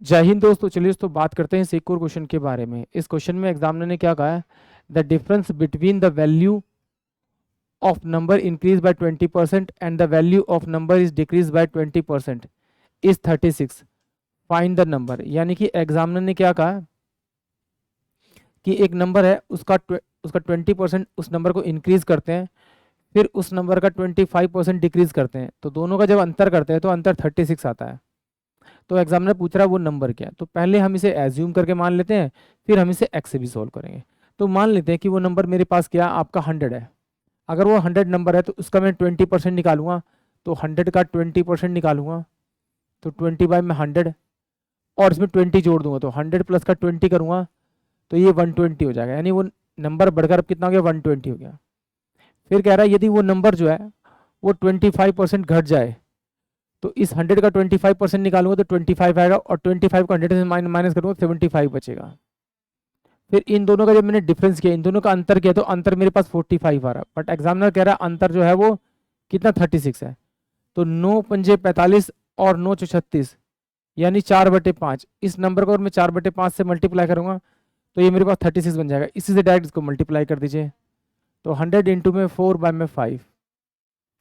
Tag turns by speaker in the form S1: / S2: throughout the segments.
S1: जय हिंद दोस्तों। चलिए दोस्तों बात करते हैं इस एक और क्वेश्चन के बारे में। इस क्वेश्चन में एग्जामिनर ने क्या कहा है, the difference between the value of number increase by 20% and the value of number is decrease by 20% is 36, find the number. यानी कि एग्जामिनर ने क्या कहा कि एक नंबर है, उसका 20% उस नंबर को इंक्रीज करते हैं, फिर उस नंबर का 25% डिक्रीज करते हैं, तो दोनों का जब अंतर करते हैं तो अंतर 36 आता है। तो एग्जामिनर पूछ रहा है वो नंबर क्या है। तो पहले हम इसे एज्यूम करके मान लेते हैं, फिर हम इसे एक्स से भी सोल्व करेंगे। तो मान लेते हैं कि वो नंबर मेरे पास क्या आपका 100 है। अगर वो 100 नंबर है तो उसका मैं 20% निकालूंगा, तो 100 का 20% निकालूंगा तो 20/100, और इसमें 20 जोड़ दूंगा तो 100 प्लस का 20 करूंगा तो ये 120 हो जाएगा। यानी वो नंबर बढ़कर अब कितना हो गया, 120 हो गया। फिर कह रहा है यदि वो नंबर जो है वो 25% घट जाए, तो इस 100 का 25% निकालूंगा तो 25 आएगा, और 25 को 100 से माइनस करूंगा 75 बचेगा। फिर इन दोनों का जब मैंने डिफरेंस किया, इन दोनों का अंतर किया, तो अंतर मेरे पास 45 आ रहा, बट एग्जामिनर कह रहा है अंतर जो है वो कितना 36 है। तो 9 पंजे 45 और 9 चौ 36, यानी 4/5। इस नंबर को अगर मैं 4/5 से मल्टीप्लाई करूंगा तो ये मेरे पास 36 बन जाएगा। इसी से डायरेक्ट इसको मल्टीप्लाई कर दीजिए, तो 100 इंटू में 4/5,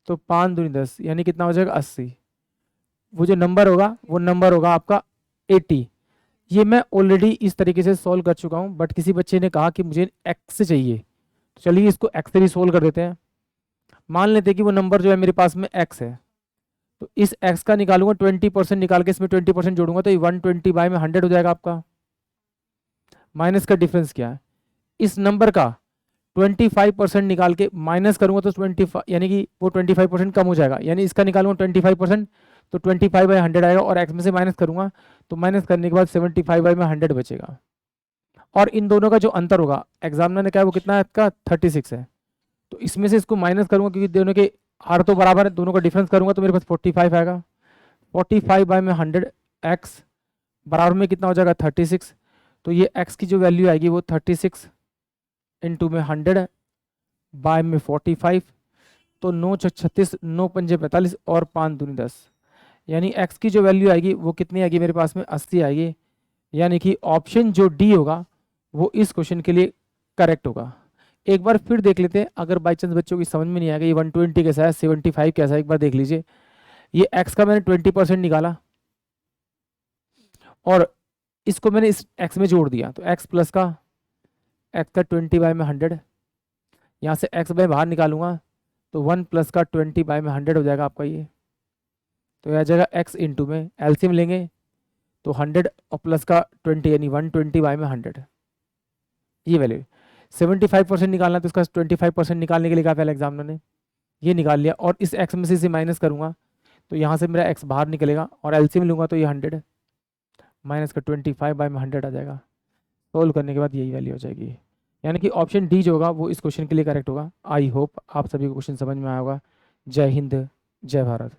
S1: तो 5 दूनी 10, यानी कितना हो जाएगा 80। वो जो नंबर होगा वो नंबर होगा आपका 80। ये मैं ऑलरेडी इस तरीके से सॉल्व कर चुका हूँ, बट किसी बच्चे ने कहा कि मुझे एक्स से चाहिए, तो चलिए इसको एक्स से भी सोल्व कर देते हैं। मान लेते हैं कि वो नंबर जो है मेरे पास में एक्स है, तो इस एक्स का निकालूंगा 20% निकाल के इसमें 20% जोड़ूंगा तो ये 120/100 हो जाएगा आपका। माइनस का डिफरेंस क्या है, इस नंबर का 25% निकाल के माइनस करूंगा तो 25, यानी कि वो 25% कम हो जाएगा, यानी इसका निकालूंगा 25%, तो 25/100 आएगा, और एक्स में से माइनस करूंगा तो माइनस करने के बाद 75/100 बचेगा। और इन दोनों का जो अंतर होगा, एग्जामिनर ने कहा वो कितना है, इसका 36 है। तो इसमें से इसको माइनस करूंगा क्योंकि दोनों के आर तो बराबर है, दोनों का डिफरेंस करूंगा तो मेरे पास 45 आएगा। 45/100 एक्स बराबर में कितना हो जाएगा 36। तो ये एक्स की जो वैल्यू आएगी वो 36 इंटू में 100 बाय में 45, तो 9 चौ 36, 9 पंजे 45 और 5 दूनी 10, यानी x की जो वैल्यू आएगी वो कितनी आएगी मेरे पास में 80 आएगी। यानी कि ऑप्शन जो डी होगा वो इस क्वेश्चन के लिए करेक्ट होगा। एक बार फिर देख लेते हैं, अगर बाई चांस बच्चों की समझ में नहीं आएगा ये 120 कैसा है, 75 कैसा है, एक बार देख लीजिए। ये x का मैंने 20% निकाला और इसको मैंने इस x में जोड़ दिया, तो x प्लस का x का 20/100, यहाँ से x बाय बाहर निकालूंगा तो 1 प्लस का 20/100 हो जाएगा आपका ये। तो यह आ जाएगा x इंटू में एलसीएम लेंगे तो 100 और प्लस का 20 यानी 120/100, ये वैल्यू। 75% निकालना तो इसका 25% निकालने के लिए कहा पहले एग्जामिनर ने, ये निकाल लिया, और इस x में से इसे माइनस करूंगा तो यहाँ से मेरा x बाहर निकलेगा, और एलसीएम लूंगा तो ये 100 माइनस का 25/100 आ जाएगा। सोल्व करने के बाद यही वैल्यू हो जाएगी। यानी कि ऑप्शन डी जो होगा वो इस क्वेश्चन के लिए करेक्ट होगा। आई होप आप सभी को क्वेश्चन समझ में आया होगा। जय हिंद, जय भारत।